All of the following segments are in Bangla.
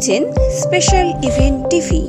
দেখছেন স্পেশাল ইভেন্ট টিভি।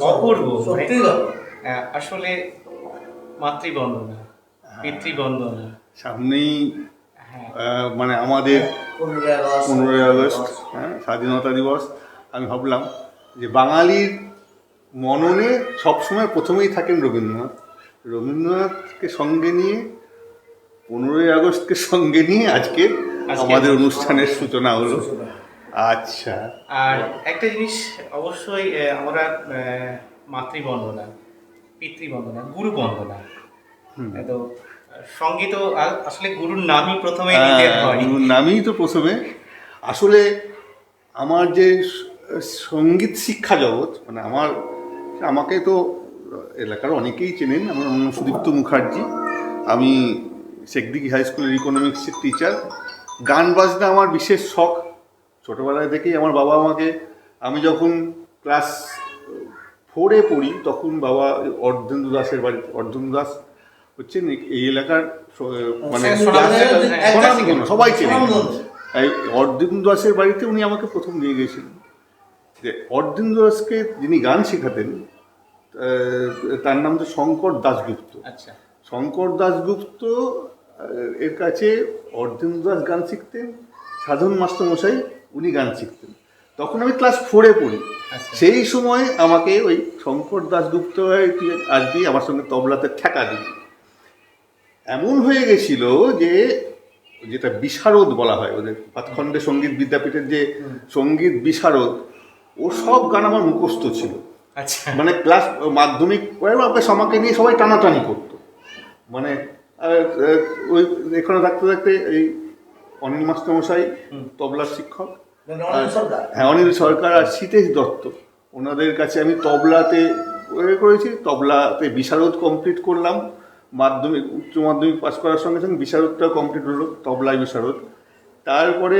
অপূর্ব, সত্যি আসলে মাতৃবন্দনা, পিতৃবন্দনা। সামনেই হ্যাঁ, মানে আমাদের 15ই আগস্ট, হ্যাঁ, স্বাধীনতা দিবস। আমি ভাবলাম যে বাঙালির মননে সবসময় প্রথমেই থাকেন রবীন্দ্রনাথ। রবীন্দ্রনাথকে সঙ্গে নিয়ে 15ই আগস্টকে সঙ্গে নিয়ে আজকে আমাদের অনুষ্ঠানের সূচনা হলো। আচ্ছা, আর একটা জিনিস অবশ্যই আমরা মাতৃবন্দনা, পিতৃবন্দনা, গুরু বন্দনা, তো সঙ্গীত আসলে গুরুর নামই প্রথমে নিতে হয়। গুরুর নামই তো প্রথমে। আসলে আমার যে সঙ্গীত শিক্ষা জগৎ, মানে আমাকে তো এলাকার অনেকেই চেনেন। আমার নাম সুদীপ্ত মুখার্জি। আমি শেখদিঘি হাই স্কুলের ইকোনমিক্সের টিচার। গান বাজনা আমার বিশেষ শখ। ছোটোবেলায় থেকেই আমার বাবা আমাকে, আমি যখন ক্লাস 4-এ পড়ি তখন বাবা অর্ধেন্দু দাসের বাড়িতে, অর্ধেন্দু দাস হচ্ছেন এই এলাকার মানে সবাই চেনেন। এই অর্ধেন্দু দাসের বাড়িতে উনি আমাকে প্রথম নিয়ে গিয়েছিলেন। যে অর্ধেন্দু দাসকে যিনি গান শেখাতেন তার নাম তো শঙ্কর দাশগুপ্ত। আচ্ছা, শঙ্কর দাশগুপ্ত এর কাছে অর্ধেন্দু দাস গান শিখতেন, সাধন মাস্টারমশাই উনি গান শিখতেন। তখন আমি ক্লাস 4-এ পড়ি। সেই সময় আমাকে ওই শঙ্কর দাশগুপ্ত আসবি আমার সঙ্গে তবলাতে ঠেকা দিবি। এমন হয়ে গেছিল যে যেটা বিশারদ বলা হয়, ওদের পাতখণ্ডে সঙ্গীত বিদ্যাপীঠের যে সঙ্গীত বিশারদ, ও সব গান আমার মুখস্থ ছিল। আচ্ছা, মানে ক্লাস মাধ্যমিক আমাকে নিয়ে সবাই টানাটানি করতো। মানে ওই এখানে থাকতে থাকতে এই অনিল মাস্টারমশাই তবলার শিক্ষক, হ্যাঁ অনিল সরকার আর সীতেশ দত্ত, ওনাদের কাছে আমি তবলাতে করেছি। তবলাতে বিশারদ কমপ্লিট করলাম। মাধ্যমিক উচ্চ মাধ্যমিক পাস করার সঙ্গে সঙ্গে বিশারদটাও কমপ্লিট হলো, তবলায় বিশারদ। তারপরে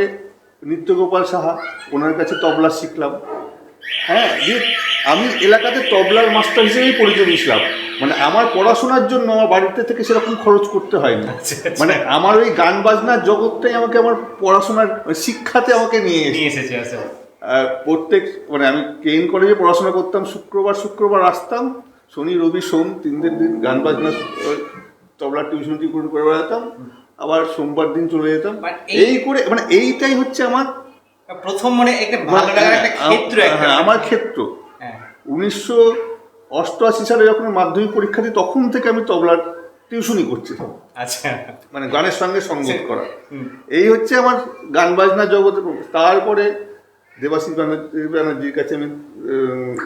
নিত্যগোপাল সাহা, ওনার কাছে তবলা শিখলাম। হ্যাঁ, দিয়ে আমি এলাকাতে তবলার মাস্টার হিসেবেই পরিচয় দিয়েছিলাম। মানে আমার পড়াশোনার জন্য আমার বাড়িতে থেকে সেরকম খরচ করতে হয়নি। মানে আমার ওই গান বাজনার জগৎটাই আমাকে আমার পড়াশোনার শিক্ষাতে আমাকে নিয়ে এসেছে। প্রত্যেক মানে আমি কেইন কলেজে পড়াশোনা করতাম। শুক্রবার আসতাম, শনি রবি সোম 3 দিন গান বাজনা তবলার টিউশন করে বেড়াতাম, আবার সোমবার দিন চলে যেতাম। এই করে মানে এইটাই হচ্ছে আমার প্রথম মনে একটা ভালো লাগার একটা ক্ষেত্র। হ্যাঁ, আমার ক্ষেত্র। 1988 সালে যখন মাধ্যমিক পরীক্ষা দিই তখন থেকে আমি তবলার টিউশনই করছি। আচ্ছা, মানে গানের সঙ্গে সঙ্গীত করা, এই হচ্ছে আমার গান বাজনা জগতে। তারপরে দেবাশিস ব্যানার্জির কাছে আমি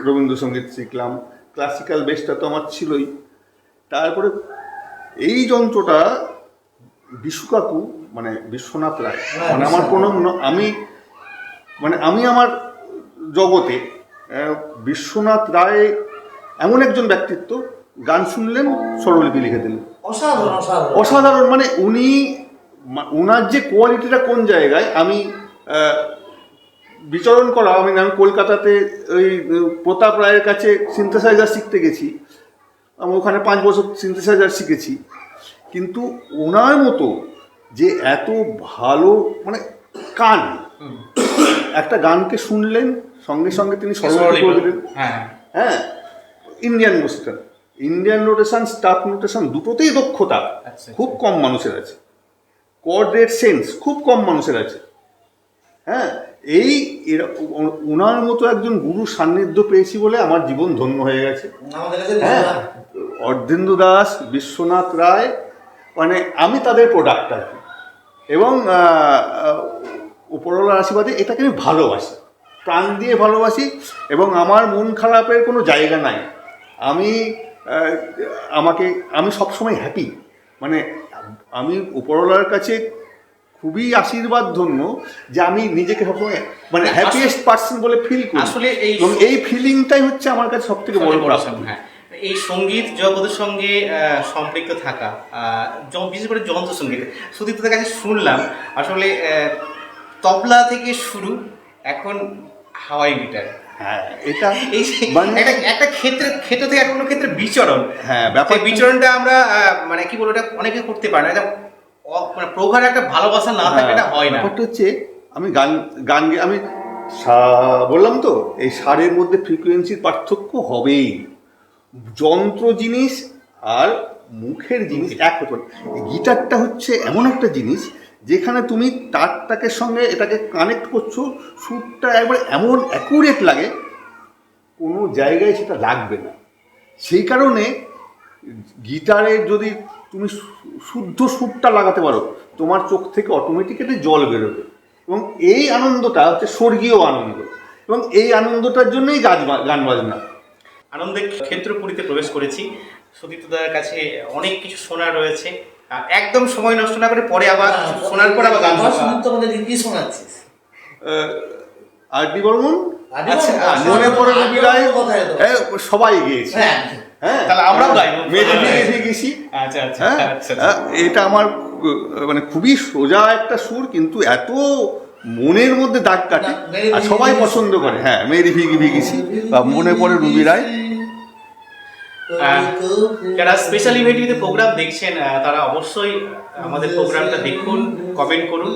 রবীন্দ্রসঙ্গীত শিখলাম। ক্লাসিক্যাল বেসটা তো আমার ছিলই। তারপরে এই যন্ত্রটা বিশু কাকু, মানে বিশ্বনাথ রায়, মানে আমার কোনো আমি আমার জগতে বিশ্বনাথ রায় এমন একজন ব্যক্তিত্ব, গান শুনলেন স্বরলিপি লিখে দিলেন। অসাধারণ। মানে উনার যে কোয়ালিটিটা কোন জায়গায় আমি বিচরণ করা, আমি কলকাতাতে ওই প্রতাপ রায়ের কাছে সিনথেসাইজার শিখতে গেছি। আমি ওখানে 5 বছর সিনথেসাইজার শিখেছি। কিন্তু ওনার মতো যে এত ভালো মানে কান, একটা গানকে শুনলেন সঙ্গে সঙ্গে তিনি স্বরলিপি করে দিলেন। হ্যাঁ, ইন্ডিয়ান নোটেশন, স্টাফ নোটেশন দুটোতেই দক্ষতা খুব কম মানুষের আছে। কর্ড রেট সেন্স খুব কম মানুষের আছে। হ্যাঁ, ওনার মতো একজন গুরু সান্নিধ্য পেয়েছি বলে আমার জীবন ধন্য হয়ে গেছে। হ্যাঁ, অর্ধেন্দু দাস, বিশ্বনাথ রায়, মানে আমি তাদের প্রোডাক্ট আর কি। এবং উপরওয়ালার আশীর্বাদে এটাকে আমি ভালোবাসি, প্রাণ দিয়ে ভালোবাসি। এবং আমার মন খারাপের কোনো জায়গা নাই। আমি সবসময় হ্যাপি। মানে আমি উপরওয়ালার কাছে খুবই আশীর্বাদ ধন্য যে আমি নিজেকে সবসময় মানে হ্যাপিয়েস্ট পার্সন বলে ফিল করি। আসলে এই ফিলিংটাই হচ্ছে আমার কাছে সব থেকে বড় প্রাপ্তি। এই সঙ্গীত জগতের সঙ্গে সম্পৃক্ত থাকা, বিশেষ করে যন্ত্রসঙ্গীত, সুদীপ্তদের কাছে শুনলাম আসলে তবলা থেকে শুরু, এখন হাওয়াই গিটার। হ্যাঁ, এটা একটা ক্ষেত্র থেকে কোনো ক্ষেত্রে বিচরণ। হ্যাঁ, ব্যাপার বিচরণটা আমরা মানে কি বলবো, এটা অনেকে করতে পারে না। এটা মানে প্রগাঢ় একটা ভালোবাসা না থাকে, এটা হয় না। ব্যাপারটা হচ্ছে আমি গান আমি বললাম তো এই সারের মধ্যে ফ্রিকোয়েন্সির পার্থক্য হবেই। যন্ত্র জিনিস আর মুখের জিনিস এক হতে পারে। গিটারটা হচ্ছে এমন একটা জিনিস যেখানে তুমি তারটাকে সঙ্গে এটাকে কানেক্ট করছো, সুরটা একবার এমন অ্যাকুরেট লাগে, কোনো জায়গায় সেটা লাগবে না। সেই কারণে গিটারের যদি তুমি শুদ্ধ সুরটা লাগাতে পারো, তোমার চোখ থেকে অটোমেটিক্যালি জল বেরোবে। এবং এই আনন্দটা হচ্ছে স্বর্গীয় আনন্দ, এবং এই আনন্দটার জন্যই গান বাজনা। আনন্দের ক্ষেত্রপুরীতে প্রবেশ করেছি। সুদীপ্তদার কাছে অনেক কিছু শোনার রয়েছে। একদম সময় নষ্ট না করে পরে আবার শোনার পর আবার গান শোনাচ্ছিস আর.ডি. বর্মন, আচ্ছা, মনে পড়ে রবি রায়, সবাই গিয়েছে। হ্যাঁ, তাহলে আমরাও গাইবো। মেরে গেছি। আচ্ছা আচ্ছা হ্যাঁ, আচ্ছা। এটা আমার মানে খুবই সোজা একটা সুর, কিন্তু এত মনের মধ্যে দাগ কাটে আর সবাই পছন্দ করে। হ্যাঁ, মেরি ভিগি ভিগিছি বা মনে পড়ে রবি রায়। যারা স্পেশাল ইভেন্ট প্রোগ্রাম দেখছেন তারা অবশ্যই আমাদের প্রোগ্রামটা দেখুন, কমেন্ট করুন।